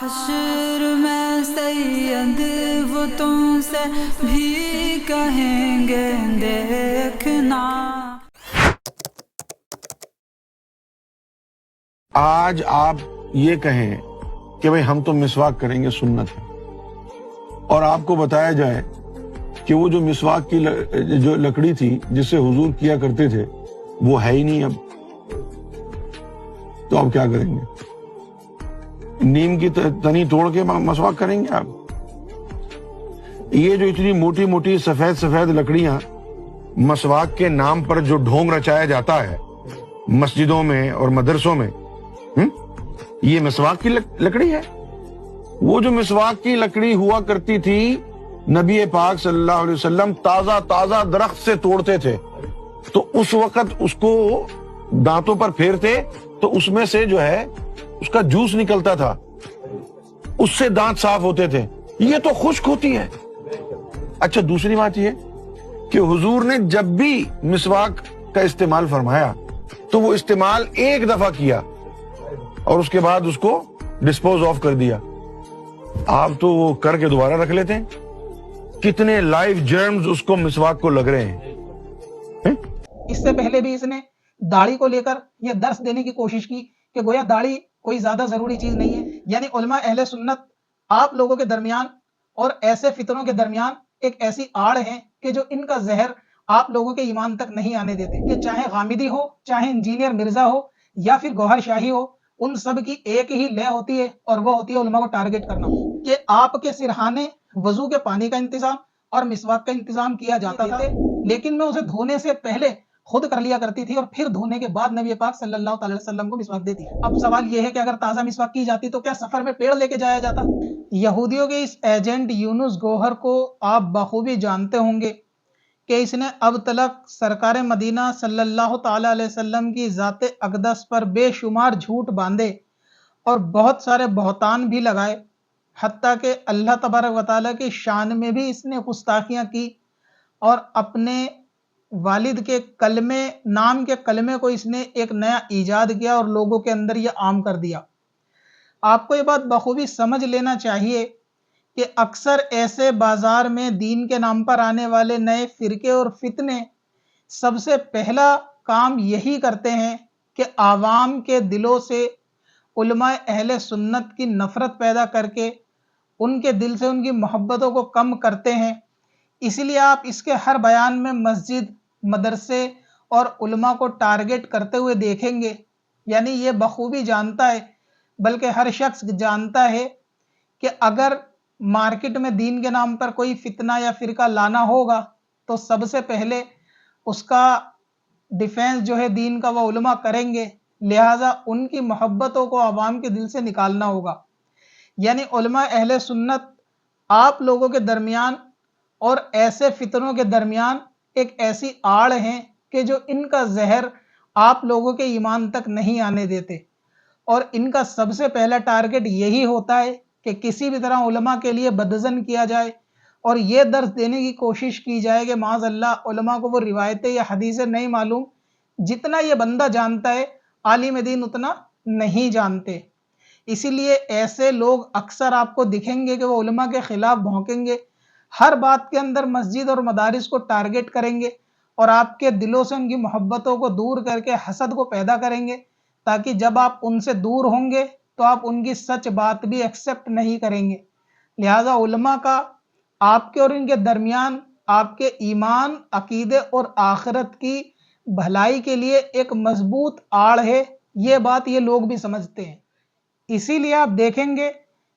حشر میں سید وہ تم سے بھی کہیں گے دیکھنا۔ آج آپ یہ کہیں کہ بھئی ہم تو مسواک کریں گے، سنت ہے، اور آپ کو بتایا جائے کہ وہ جو مسواک کی جو لکڑی تھی جس سے حضور کیا کرتے تھے وہ ہے ہی نہیں اب، تو آپ کیا کریں گے؟ نیم کی تنی توڑ کے مسواک کریں گے آپ؟ یہ جو اتنی موٹی موٹی سفید سفید لکڑیاں مسواک کے نام پر جو ڈھونگ رچایا جاتا ہے مسجدوں میں اور مدرسوں میں، یہ مسواک کی لکڑی ہے؟ وہ جو مسواک کی لکڑی ہوا کرتی تھی نبی پاک صلی اللہ علیہ وسلم تازہ تازہ درخت سے توڑتے تھے، تو اس وقت اس کو دانتوں پر پھیرتے تو اس میں سے جو ہے اس کا جوس نکلتا تھا، اس سے دانت صاف ہوتے تھے۔ یہ تو خشک ہوتی ہے۔ اچھا، دوسری بات یہ کہ حضور نے جب بھی مسواک کا استعمال فرمایا تو وہ استعمال ایک دفعہ کیا اور اس کے بعد اس کو ڈسپوز آف کر دیا۔ آپ تو وہ کر کے دوبارہ رکھ لیتے ہیں۔ کتنے لائف جرمز اس کو مسواک کو لگ رہے ہیں۔ اس سے پہلے بھی اس نے داڑھی کو لے کر یہ درس دینے کی کوشش کی کہ گویا داڑھی کوئی زیادہ ضروری چیز نہیں ہے، یعنی علماء اہل سنت آپ لوگوں کے درمیان اور ایسے فتنوں کے درمیان ایک ایسی آڑ ہے کہ جو ان کا زہر آپ لوگوں کے ایمان تک نہیں آنے دیتے، کہ چاہے غامدی ہو، چاہے انجینئر مرزا ہو یا پھر گوہر شاہی ہو، ان سب کی ایک ہی لے ہوتی ہے اور وہ ہوتی ہے علماء کو ٹارگٹ کرنا، کہ آپ کے سرہانے وضو کے پانی کا انتظام اور مسواک کا انتظام کیا جاتا تھا، لیکن میں اسے دھونے سے پہلے خود کر لیا کرتی تھی اور پھر دھونے کے بعد نبی پاک صلی اللہ علیہ وسلم کو مسواک دیتی۔ اب سوال یہ ہے کہ اگر تازہ مسواک کی جاتی تو کیا سفر میں پیڑ لے کے جایا جاتا؟ یہودیوں کے اس ایجنٹ یونس گوہر کو آپ بخوبی جانتے ہوں گے کہ اس نے اب تلک سرکار مدینہ صلی اللہ تعالی علیہ وسلم کی ذات اقدس پر بے شمار جھوٹ باندھے اور بہت سارے بہتان بھی لگائے، حتیٰ کہ اللہ تبارک و تعالیٰ کی شان میں بھی اس نے گستاخیاں کی، اور اپنے والد کے کلمے نام کے کلمے کو اس نے ایک نیا ایجاد کیا اور لوگوں کے اندر یہ عام کر دیا۔ آپ کو یہ بات بخوبی سمجھ لینا چاہیے کہ اکثر ایسے بازار میں دین کے نام پر آنے والے نئے فرقے اور فتنے سب سے پہلا کام یہی کرتے ہیں کہ عوام کے دلوں سے علماء اہل سنت کی نفرت پیدا کر کے ان کے دل سے ان کی محبتوں کو کم کرتے ہیں۔ اسی لیے آپ اس کے ہر بیان میں مسجد، مدرسے اور علماء کو ٹارگٹ کرتے ہوئے دیکھیں گے، یعنی یہ بخوبی جانتا ہے، بلکہ ہر شخص جانتا ہے کہ اگر مارکیٹ میں دین کے نام پر کوئی فتنہ یا فرقہ لانا ہوگا تو سب سے پہلے اس کا ڈیفینس جو ہے دین کا وہ علماء کریں گے، لہٰذا ان کی محبتوں کو عوام کے دل سے نکالنا ہوگا۔ یعنی علماء اہل سنت آپ لوگوں کے درمیان اور ایسے فتنوں کے درمیان ایک ایسی آڑ ہیں کہ جو ان کا زہر آپ لوگوں کے ایمان تک نہیں آنے دیتے، اور ان کا سب سے پہلا ٹارگٹ یہی ہوتا ہے کہ کسی بھی طرح علماء کے لیے بدظن کیا جائے اور یہ درس دینے کی کوشش کی جائے کہ معاذ اللہ علماء کو وہ روایتیں یا حدیثیں نہیں معلوم، جتنا یہ بندہ جانتا ہے عالم دین اتنا نہیں جانتے۔ اسی لیے ایسے لوگ اکثر آپ کو دکھیں گے کہ وہ علماء کے خلاف بھونکیں گے، ہر بات کے اندر مسجد اور مدارس کو ٹارگٹ کریں گے اور آپ کے دلوں سے ان کی محبتوں کو دور کر کے حسد کو پیدا کریں گے، تاکہ جب آپ ان سے دور ہوں گے تو آپ ان کی سچ بات بھی ایکسیپٹ نہیں کریں گے۔ لہٰذا علماء کا آپ کے اور ان کے درمیان آپ کے ایمان، عقیدے اور آخرت کی بھلائی کے لیے ایک مضبوط آڑ ہے، یہ بات یہ لوگ بھی سمجھتے ہیں۔ اسی لیے آپ دیکھیں گے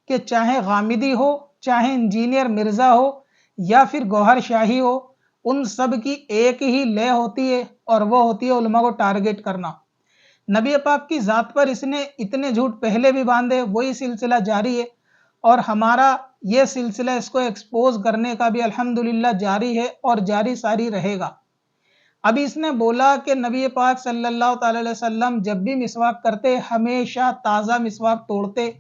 کہ چاہے غامدی ہو، چاہے انجینئر مرزا ہو یا پھر گوہر شاہی ہو، ان سب کی ایک ہی لے ہوتی ہے اور وہ ہوتی ہے علماء کو ٹارگٹ کرنا۔ نبی پاک کی ذات پر اس نے اتنے جھوٹ پہلے بھی باندھے، وہی سلسلہ جاری ہے، اور ہمارا یہ سلسلہ اس کو ایکسپوز کرنے کا بھی الحمدللہ جاری ہے اور جاری ساری رہے گا۔ ابھی اس نے بولا کہ نبی پاک صلی اللہ تعالی علیہ وسلم جب بھی مسواک کرتے ہمیشہ تازہ مسواک توڑتے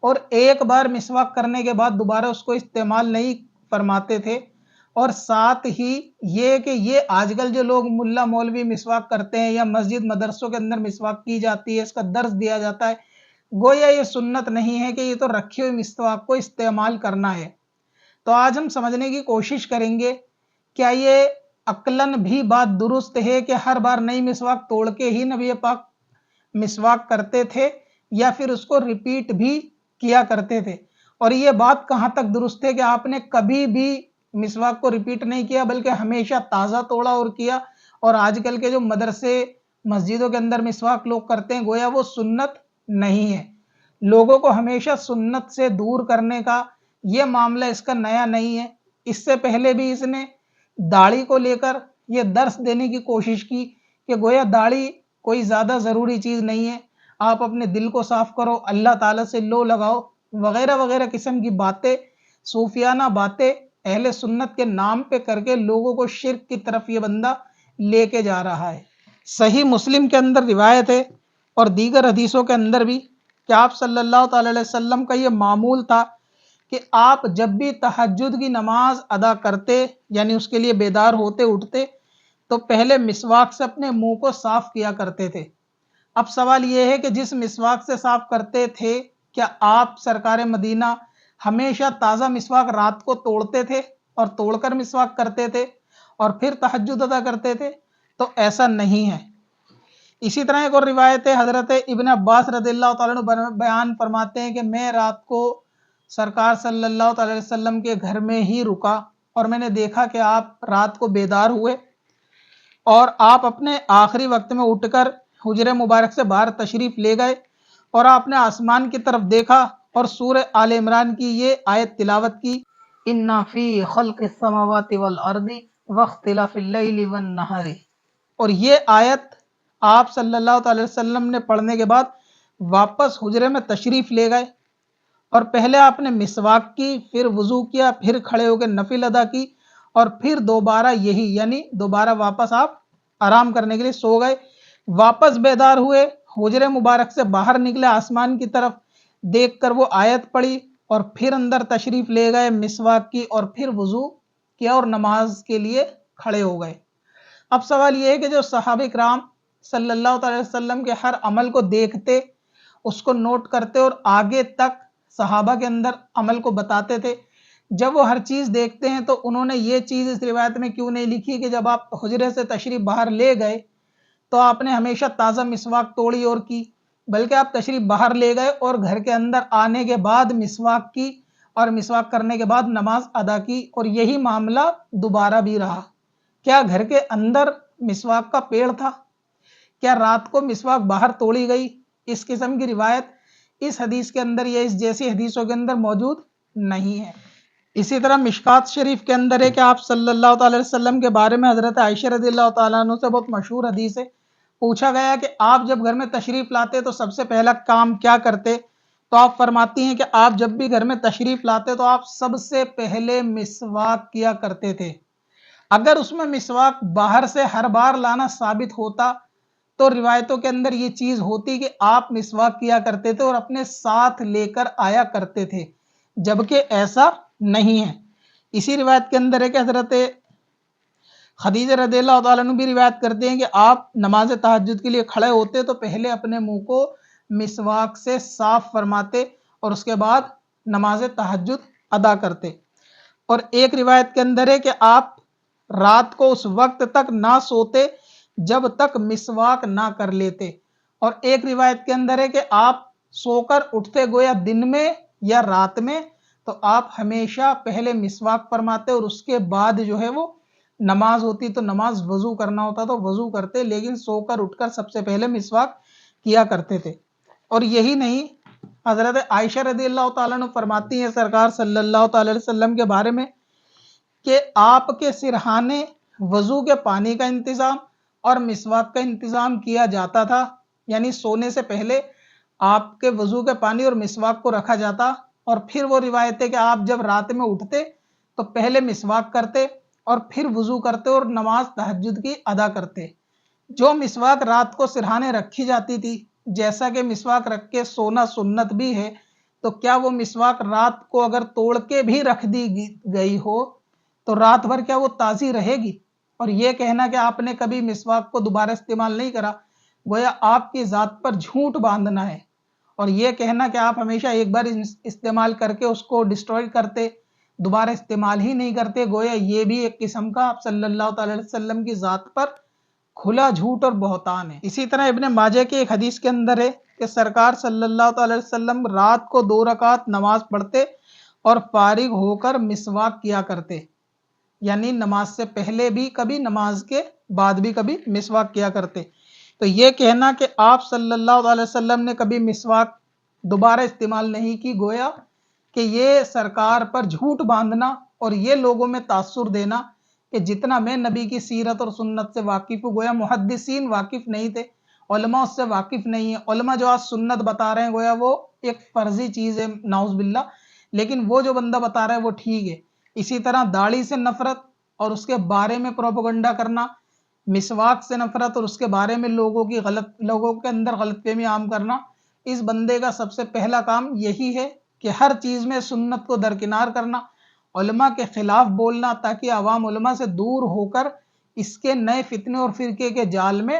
اور ایک بار مسواک کرنے کے بعد دوبارہ اس کو استعمال نہیں فرماتے تھے، اور ساتھ ہی یہ کہ یہ آج کل جو لوگ ملا مولوی مسواک کرتے ہیں یا مسجد مدرسوں کے اندر مسواک کی جاتی ہے، اس کا درس دیا جاتا ہے، گویا یہ سنت نہیں ہے کہ یہ تو رکھی ہوئی مسواک کو استعمال کرنا ہے۔ تو آج ہم سمجھنے کی کوشش کریں گے کیا یہ عقلاً بھی بات درست ہے کہ ہر بار نئی مسواک توڑ کے ہی نبی پاک مسواک کرتے تھے یا پھر اس کو ریپیٹ بھی کیا کرتے تھے، اور یہ بات کہاں تک درست ہے کہ آپ نے کبھی بھی مسواک کو ریپیٹ نہیں کیا بلکہ ہمیشہ تازہ توڑا اور کیا، اور آج کل کے جو مدرسے مسجدوں کے اندر مسواک لوگ کرتے ہیں گویا وہ سنت نہیں ہے۔ لوگوں کو ہمیشہ سنت سے دور کرنے کا یہ معاملہ اس کا نیا نہیں ہے۔ اس سے پہلے بھی اس نے داڑھی کو لے کر یہ درس دینے کی کوشش کی کہ گویا داڑھی کوئی زیادہ ضروری چیز نہیں ہے، آپ اپنے دل کو صاف کرو، اللہ تعالیٰ سے لو لگاؤ، وغیرہ وغیرہ قسم کی باتیں، صوفیانہ باتیں اہل سنت کے نام پہ کر کے لوگوں کو شرک کی طرف یہ بندہ لے کے جا رہا ہے۔ صحیح مسلم کے اندر روایت ہے اور دیگر حدیثوں کے اندر بھی کہ آپ صلی اللہ تعالی علیہ وسلم کا یہ معمول تھا کہ آپ جب بھی تہجد کی نماز ادا کرتے یعنی اس کے لیے بیدار ہوتے اٹھتے تو پہلے مسواک سے اپنے منہ کو صاف کیا کرتے تھے۔ اب سوال یہ ہے کہ جس مسواک سے صاف کرتے تھے کیا آپ سرکار مدینہ ہمیشہ تازہ مسواک رات کو توڑتے تھے اور توڑ کر مسواک کرتے تھے اور پھر تہجد ادا کرتے تھے؟ تو ایسا نہیں ہے۔ اسی طرح ایک اور روایت ہے، حضرت ابن عباس رضی اللہ تعالیٰ عنہ بیان فرماتے ہیں کہ میں رات کو سرکار صلی اللہ تعالی علیہ وسلم کے گھر میں ہی رکا اور میں نے دیکھا کہ آپ رات کو بیدار ہوئے اور آپ اپنے آخری وقت میں اٹھ کر حجرے مبارک سے باہر تشریف لے گئے اور آپ نے آسمان کی طرف دیکھا اور سورہ آل عمران کی یہ آیت تلاوت کی، اِنَّ فِي خَلْقِ السَّمَاوَاتِ وَالْأَرْضِ وَاخْتِلَافِ اللَّيْلِ وَالنَّهَارِ، اور یہ آیت آپ صلی اللہ تعالی وسلم نے پڑھنے کے بعد واپس حجرے میں تشریف لے گئے اور پہلے آپ نے مسواک کی، پھر وضو کیا، پھر کھڑے ہو کے نفل ادا کی اور پھر دوبارہ یہی یعنی دوبارہ واپس آپ آرام کرنے کے لیے سو گئے، واپس بیدار ہوئے، حجرے مبارک سے باہر نکلے، آسمان کی طرف دیکھ کر وہ آیت پڑھی اور پھر اندر تشریف لے گئے، مسواک کی اور پھر وضو کیا اور نماز کے لیے کھڑے ہو گئے۔ اب سوال یہ ہے کہ جو صحابہ کرام صلی اللہ تعالی وسلم کے ہر عمل کو دیکھتے، اس کو نوٹ کرتے اور آگے تک صحابہ کے اندر عمل کو بتاتے تھے، جب وہ ہر چیز دیکھتے ہیں تو انہوں نے یہ چیز اس روایت میں کیوں نہیں لکھی کہ جب آپ حجرے سے تشریف باہر لے گئے تو آپ نے ہمیشہ تازہ مسواک توڑی اور کی، بلکہ آپ تشریف باہر لے گئے اور گھر کے اندر آنے کے بعد مسواک کی اور مسواک کرنے کے بعد نماز ادا کی، اور یہی معاملہ دوبارہ بھی رہا۔ کیا گھر کے اندر مسواک کا پیڑ تھا؟ کیا رات کو مسواک باہر توڑی گئی؟ اس قسم کی روایت اس حدیث کے اندر یا اس جیسی حدیثوں کے اندر موجود نہیں ہے۔ اسی طرح مشکات شریف کے اندر ہے کہ آپ صلی اللہ تعالی وسلم کے بارے میں حضرت عائشہ رضی اللہ تعالیٰ عنہ سے بہت مشہور حدیث ہے، پوچھا گیا کہ آپ جب گھر میں تشریف لاتے تو سب سے پہلا کام کیا کرتے؟ تو آپ فرماتی ہیں کہ آپ جب بھی گھر میں تشریف لاتے تو آپ سب سے پہلے مسواک کیا کرتے تھے۔ اگر اس میں مسواک باہر سے ہر بار لانا ثابت ہوتا تو روایتوں کے اندر یہ چیز ہوتی کہ آپ مسواک کیا کرتے تھے اور اپنے ساتھ لے کر آیا کرتے تھے، جبکہ ایسا نہیں ہے۔ اسی روایت کے اندر ہے کہ حضرت خدیجہ رضی اللہ تعالیٰ عنہ بھی روایت کرتے ہیں کہ آپ نماز تہجد کے لیے کھڑے ہوتے تو پہلے اپنے منہ کو مسواک سے صاف فرماتے اور اس کے بعد نماز تہجد ادا کرتے۔ اور ایک روایت کے اندر ہے کہ آپ رات کو اس وقت تک نہ سوتے جب تک مسواک نہ کر لیتے، اور ایک روایت کے اندر ہے کہ آپ سو کر اٹھتے گویا دن میں یا رات میں تو آپ ہمیشہ پہلے مسواک فرماتے اور اس کے بعد جو ہے وہ نماز ہوتی تو نماز وضو کرنا ہوتا تو وضو کرتے، لیکن سو کر اٹھ کر سب سے پہلے مسواک کیا کرتے تھے۔ اور یہی نہیں، حضرت عائشہ رضی اللہ تعالیٰ عنہ فرماتی ہیں سرکار صلی اللہ تعالی علیہ وسلم کے بارے میں کہ آپ کے سرہانے وضو کے پانی کا انتظام اور مسواک کا انتظام کیا جاتا تھا، یعنی سونے سے پہلے آپ کے وضو کے پانی اور مسواک کو رکھا جاتا، اور پھر وہ روایت ہے کہ آپ جب رات میں اٹھتے تو پہلے مسواک کرتے اور پھر وضو کرتے اور نماز تہجد کی ادا کرتے۔ جو مسواک رات کو سرہانے رکھی جاتی تھی، جیسا کہ مسواک رکھ کے سونا سنت بھی ہے، تو کیا وہ مسواک رات کو اگر توڑ کے بھی رکھ دی گئی ہو تو رات بھر کیا وہ تازی رہے گی؟ اور یہ کہنا کہ آپ نے کبھی مسواک کو دوبارہ استعمال نہیں کرا، گویا آپ کی ذات پر جھوٹ باندھنا ہے اور یہ کہنا کہ آپ ہمیشہ ایک بار استعمال کر کے اس کو ڈسٹروائے کرتے، دوبارہ استعمال ہی نہیں کرتے، گویا یہ بھی ایک قسم کا آپ صلی اللہ تعالی علیہ وسلم کی ذات پر کھلا جھوٹ اور بہتان ہے۔ اسی طرح ابن ماجہ کی ایک حدیث کے اندر ہے کہ سرکار صلی اللہ تعالی علیہ وسلم رات کو 2 رکعت نماز پڑھتے اور فارغ ہو کر مسواک کیا کرتے، یعنی نماز سے پہلے بھی کبھی، نماز کے بعد بھی کبھی مسواک کیا کرتے۔ تو یہ کہنا کہ آپ صلی اللہ علیہ وسلم نے کبھی مسواک دوبارہ استعمال نہیں کی، گویا کہ یہ سرکار پر جھوٹ باندھنا اور یہ لوگوں میں تاثر دینا کہ جتنا میں نبی کی سیرت اور سنت سے واقف ہوں، گویا محدثین واقف نہیں تھے، علماء اس سے واقف نہیں ہیں، علماء جو آج سنت بتا رہے ہیں گویا وہ ایک فرضی چیز ہے نعوذ باللہ، لیکن وہ جو بندہ بتا رہا ہے وہ ٹھیک ہے۔ اسی طرح داڑھی سے نفرت اور اس کے بارے میں پروپیگنڈا کرنا، مسواک سے نفرت اور اس کے بارے میں لوگوں کے اندر غلط فہمی عام کرنا، اس بندے کا سب سے پہلا کام یہی ہے کہ ہر چیز میں سنت کو درکنار کرنا، علماء کے خلاف بولنا، تاکہ عوام علماء سے دور ہو کر اس کے نئے فتنے اور فرقے کے جال میں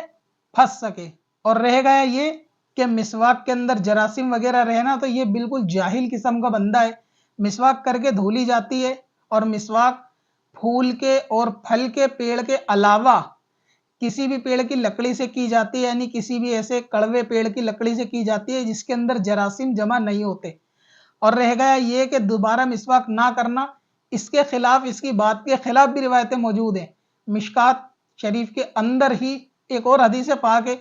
پھنس سکے۔ اور رہ گیا یہ کہ مسواک کے اندر جراثیم وغیرہ رہنا، تو یہ بالکل جاہل قسم کا بندہ ہے۔ مسواک کر کے دھو لی جاتی ہے، اور مسواک پھول کے اور پھل کے پیڑ کے علاوہ کسی بھی پیڑ کی لکڑی سے کی جاتی ہے، یعنی کسی بھی ایسے کڑوے پیڑ کی لکڑی سے کی جاتی ہے جس کے اندر جراثیم جمع نہیں ہوتے۔ اور رہ گیا یہ کہ دوبارہ مسواک نہ کرنا، اس کے خلاف، اس کی بات کے خلاف بھی روایتیں موجود ہیں۔ مشکات شریف کے اندر ہی ایک اور حدیث پاک ہے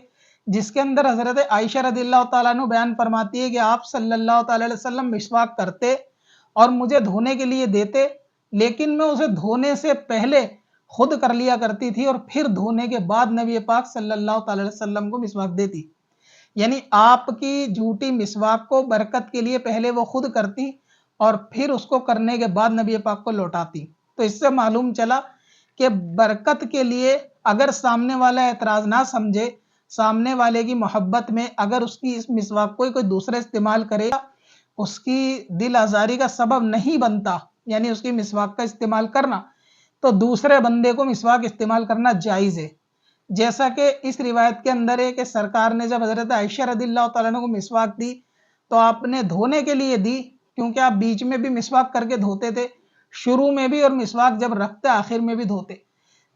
جس کے اندر حضرت عائشہ رضی اللہ تعالیٰ عنہ بیان فرماتی ہے کہ آپ صلی اللہ تعالی علیہ وسلم مسواک کرتے اور مجھے دھونے کے لیے دیتے، لیکن میں اسے دھونے سے پہلے خود کر لیا کرتی تھی اور پھر دھونے کے بعد نبی پاک صلی اللہ تعالی علیہ وسلم کو مسواک دیتی۔ یعنی آپ کی جھوٹی مسواک کو برکت کے لیے پہلے وہ خود کرتی اور پھر اس کو کرنے کے بعد نبی پاک کو لوٹاتی۔ تو اس سے معلوم چلا کہ برکت کے لیے اگر سامنے والا اعتراض نہ سمجھے، سامنے والے کی محبت میں اگر اس کی اس مسواک کو کوئی دوسرا استعمال کرے، اس کی دل آزاری کا سبب نہیں بنتا، یعنی اس کی مسواک کا استعمال کرنا، تو دوسرے بندے کو مسواک استعمال کرنا جائز ہے۔ جیسا کہ اس روایت کے اندر ہے کہ سرکار نے جب حضرت عائشہ رضی اللہ تعالیٰ عنہ کو مسواک دی تو آپ نے دھونے کے لیے دی، کیونکہ آپ بیچ میں بھی مسواک کر کے دھوتے تھے، شروع میں بھی، اور مسواک جب رکھتے آخر میں بھی دھوتے۔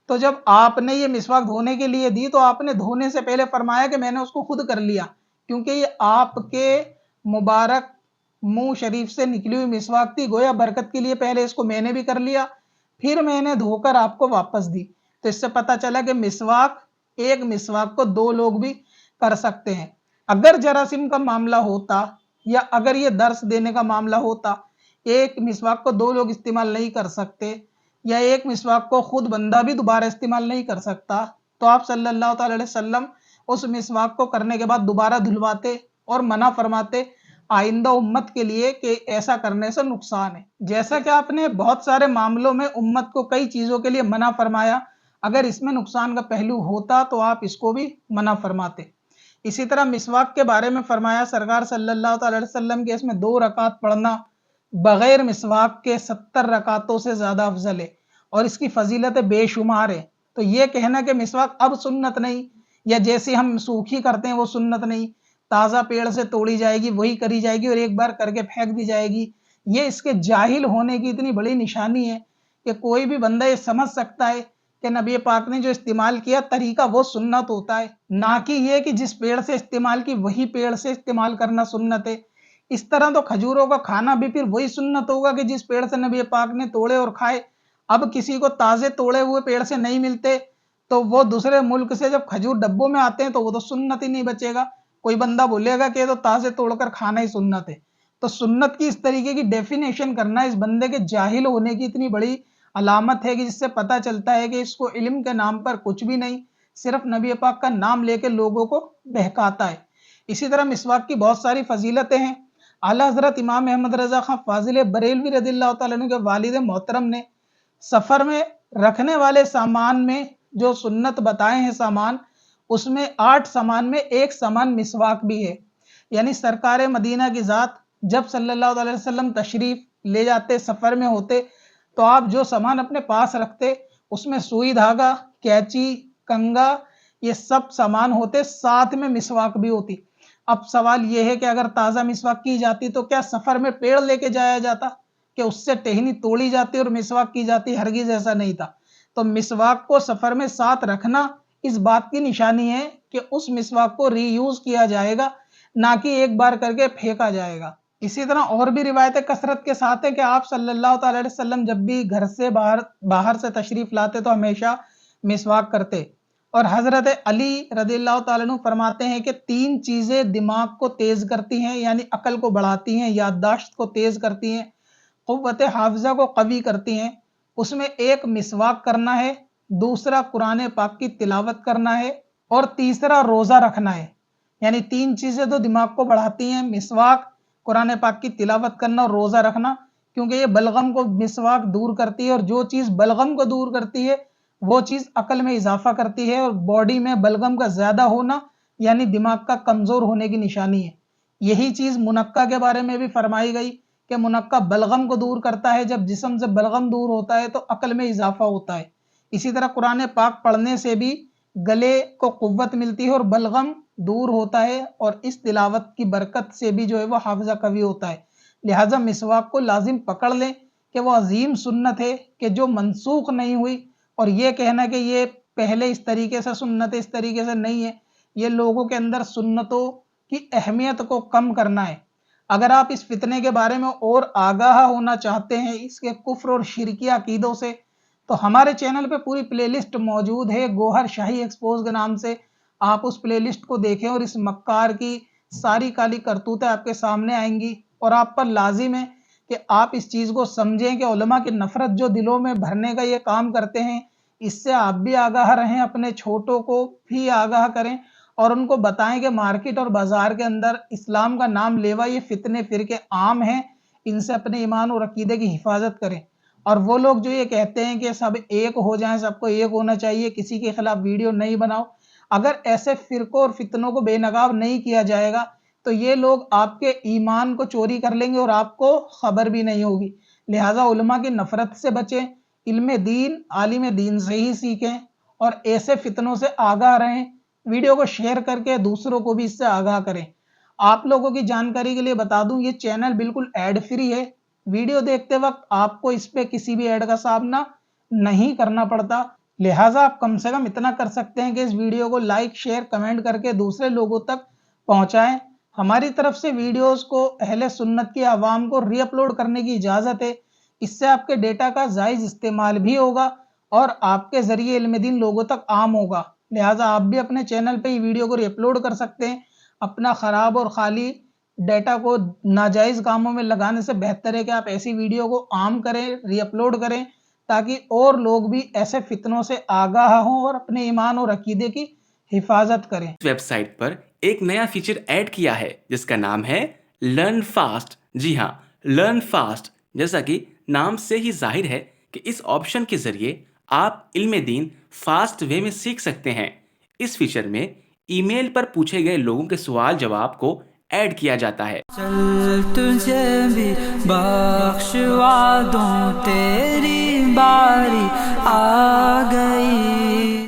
تو جب آپ نے یہ مسواک دھونے کے لیے دی تو آپ نے دھونے سے پہلے فرمایا کہ میں نے اس کو خود کر لیا، کیونکہ یہ آپ کے مبارک منہ شریف سے نکلی ہوئی مسواک تھی، گویا برکت کے لیے پہلے اس کو میں نے بھی کر لیا، پھر میں نے دھو کر آپ کو واپس دی۔ تو اس سے پتہ چلا کہ ایک مسواک کو 2 لوگ بھی کر سکتے ہیں۔ اگر جراثیم کا معاملہ ہوتا یا اگر یہ درس دینے کا معاملہ ہوتا، ایک مسواک کو 2 لوگ استعمال نہیں کر سکتے، یا ایک مسواک کو خود بندہ بھی دوبارہ استعمال نہیں کر سکتا، تو آپ صلی اللہ تعالی علیہ وسلم اس مسواک کو کرنے کے بعد دوبارہ دھلواتے اور منع فرماتے آئندہ امت کے لیے کہ ایسا کرنے سے نقصان ہے۔ جیسا کہ آپ نے بہت سارے معاملوں میں امت کو کئی چیزوں کے لیے منع فرمایا، اگر اس میں نقصان کا پہلو ہوتا تو آپ اس کو بھی منع فرماتے۔ اسی طرح مسواک کے بارے میں فرمایا سرکار صلی اللہ تعالی علیہ وسلم کے اس میں 2 رکعت پڑھنا بغیر مسواک کے 70 رکعتوں سے زیادہ افضل ہے، اور اس کی فضیلت بے شمار ہے۔ تو یہ کہنا کہ مسواک اب سنت نہیں، یا جیسے ہم سوکھی کرتے ہیں وہ سنت نہیں، تازہ پیڑ سے توڑی جائے گی وہی کری جائے گی اور ایک بار کر کے پھینک دی جائے گی، یہ اس کے جاہل ہونے کی اتنی بڑی نشانی ہے کہ کوئی بھی بندہ یہ سمجھ سکتا ہے کہ نبی پاک نے جو استعمال کیا طریقہ وہ سنت ہوتا ہے، نہ کہ یہ کہ جس پیڑ سے استعمال کی وہی پیڑ سے استعمال کرنا سنت ہے۔ اس طرح تو کھجوروں کا کھانا بھی پھر وہی سنت ہوگا کہ جس پیڑ سے نبی پاک نے توڑے اور کھائے۔ اب کسی کو تازے توڑے ہوئے پیڑ سے نہیں ملتے تو وہ دوسرے ملک سے جب کھجور ڈبوں میں آتے ہیں تو وہ تو سنت ہی نہیں بچے گا، کوئی بندہ بولے گا کہ یہ تو تازے توڑ کر کھانا ہی سنت ہے۔ تو سنت کی اس طریقے کی ڈیفینیشن کرنا اس بندے کے جاہل ہونے کی اتنی بڑی علامت ہے کہ جس سے پتہ چلتا ہے کہ اس کو علم کے نام پر کچھ بھی نہیں، صرف نبی پاک کا نام لے کے لوگوں کو بہکاتا ہے۔ اسی طرح مسواک کی بہت ساری فضیلتیں ہیں۔ اعلیٰ حضرت امام احمد رضا خان فاضل بریلوی رضی اللہ تعالیٰ عنہ کے والد محترم نے سفر میں رکھنے والے سامان میں جو سنت بتائے ہیں سامان، اس میں 8 سامان میں 1 سامان مسواک بھی ہے۔ یعنی سرکار مدینہ کی ذات جب صلی اللہ علیہ وسلم تشریف لے جاتے، سفر میں ہوتے، تو آپ جو سامان اپنے پاس رکھتے اس میں سوئی دھاگا، کینچی، کنگا، یہ سب سامان ہوتے، ساتھ میں مسواک بھی ہوتی۔ اب سوال یہ ہے کہ اگر تازہ مسواک کی جاتی تو کیا سفر میں پیڑ لے کے جایا جاتا کہ اس سے ٹہنی توڑی جاتی اور مسواک کی جاتی؟ ہرگز ایسا نہیں تھا. تو مسواک کو سفر میں ساتھ رکھنا اس بات کی نشانی ہے کہ اس مسواک کو ری یوز کیا جائے گا، نہ کہ ایک بار کر کے پھینکا جائے گا. اسی طرح اور بھی روایتیں کثرت کے ساتھ ہیں کہ آپ صلی اللہ تعالی علیہ وسلم جب بھی گھر سے باہر سے تشریف لاتے تو ہمیشہ مسواک کرتے. اور حضرت علی رضی اللہ تعالیٰ عنہ فرماتے ہیں کہ 3 چیزیں دماغ کو تیز کرتی ہیں، یعنی عقل کو بڑھاتی ہیں، یادداشت کو تیز کرتی ہیں، قوت حافظہ کو قوی کرتی ہیں. اس میں ایک مسواک کرنا ہے، دوسرا قرآن پاک کی تلاوت کرنا ہے، اور تیسرا روزہ رکھنا ہے. یعنی 3 چیزیں تو دماغ کو بڑھاتی ہیں، مسواک، قرآن پاک کی تلاوت کرنا اور روزہ رکھنا، کیونکہ یہ بلغم کو مسواک دور کرتی ہے، اور جو چیز بلغم کو دور کرتی ہے وہ چیز عقل میں اضافہ کرتی ہے، اور باڈی میں بلغم کا زیادہ ہونا یعنی دماغ کا کمزور ہونے کی نشانی ہے. یہی چیز منقع کے بارے میں بھی فرمائی گئی کہ منقع بلغم کو دور کرتا ہے. جب جسم سے بلغم دور ہوتا ہے تو عقل میں اضافہ ہوتا ہے. اسی طرح قرآن پاک پڑھنے سے بھی گلے کو قوت ملتی ہے اور بلغم دور ہوتا ہے، اور اس تلاوت کی برکت سے بھی جو ہے وہ حافظہ قوی ہوتا ہے. لہٰذا مسواک کو لازم پکڑ لیں کہ وہ عظیم سنت ہے کہ جو منسوخ نہیں ہوئی. اور یہ کہنا کہ یہ پہلے اس طریقے سے سنت ہے، اس طریقے سے نہیں ہے، یہ لوگوں کے اندر سنتوں کی اہمیت کو کم کرنا ہے. اگر آپ اس فتنے کے بارے میں اور آگاہ ہونا چاہتے ہیں اس کے کفر اور شرکی عقیدوں سے، تو ہمارے چینل پہ پوری پلے لسٹ موجود ہے گوہر شاہی ایکسپوز کے نام سے. آپ اس پلے لسٹ کو دیکھیں اور اس مکار کی ساری کالی کرتوتیں آپ کے سامنے آئیں گی. اور آپ پر لازم ہے کہ آپ اس چیز کو سمجھیں کہ علماء کی نفرت جو دلوں میں بھرنے کا یہ کام کرتے ہیں، اس سے آپ بھی آگاہ رہیں، اپنے چھوٹوں کو بھی آگاہ کریں، اور ان کو بتائیں کہ مارکیٹ اور بازار کے اندر اسلام کا نام لیوا یہ فتنے فرقے عام ہیں، ان سے اپنے ایمان اور عقیدے کی حفاظت کریں. اور وہ لوگ جو یہ کہتے ہیں کہ سب ایک ہو جائیں، سب کو ایک ہونا چاہیے، کسی کے خلاف ویڈیو نہیں بناؤ، اگر ایسے فرقوں اور فتنوں کو بے نقاب نہیں کیا جائے گا تو یہ لوگ آپ کے ایمان کو چوری کر لیں گے اور آپ کو خبر بھی نہیں ہوگی. لہٰذا علماء کی نفرت سے بچیں، علم دین عالم دین سے ہی سیکھیں، اور ایسے فتنوں سے آگاہ رہیں. ویڈیو کو شیئر کر کے دوسروں کو بھی اس سے آگاہ کریں. آپ لوگوں کی جانکاری کے لیے بتا دوں یہ چینل بالکل ایڈ فری ہے. ویڈیو دیکھتے وقت آپ کو اس پہ کسی بھی ایڈ کا سامنا نہیں کرنا پڑتا. لہٰذا آپ کم سے کم اتنا کر سکتے ہیں کہ اس ویڈیو کو لائک شیئر کمنٹ کر کے دوسرے لوگوں تک پہنچائیں. ہماری طرف سے ویڈیوز کو اہل سنت کی عوام کو ری اپلوڈ کرنے کی اجازت ہے. اس سے آپ کے ڈیٹا کا جائز استعمال بھی ہوگا اور آپ کے ذریعے علم دین لوگوں تک عام ہوگا. لہٰذا آپ بھی اپنے چینل پہ یہ ویڈیو کو ری اپلوڈ کر سکتے ہیں. اپنا خراب اور خالی ڈیٹا کو ناجائز کاموں میں لگانے سے بہتر ہے کہ آپ ایسی ویڈیو کو عام کریں، ری اپلوڈ کریں، تاکہ اور لوگ بھی ایسے فتنوں سے آگاہ ہوں اور اپنے ایمان اور عقیدے کی حفاظت کریں. ویب سائٹ پر ایک نیا فیچر ایڈ کیا ہے جس کا نام ہے لرن فاسٹ. جی ہاں، لرن فاسٹ. جیسا کہ نام سے ہی ظاہر ہے کہ اس آپشن کے ذریعے آپ علم دین فاسٹ وے میں سیکھ سکتے ہیں. اس فیچر میں ای میل پر پوچھے گئے لوگوں کے سوال جواب کو ایڈ کیا جاتا ہے. چل تجھے بھی بخشوا دوں، تیری باری آ گئی.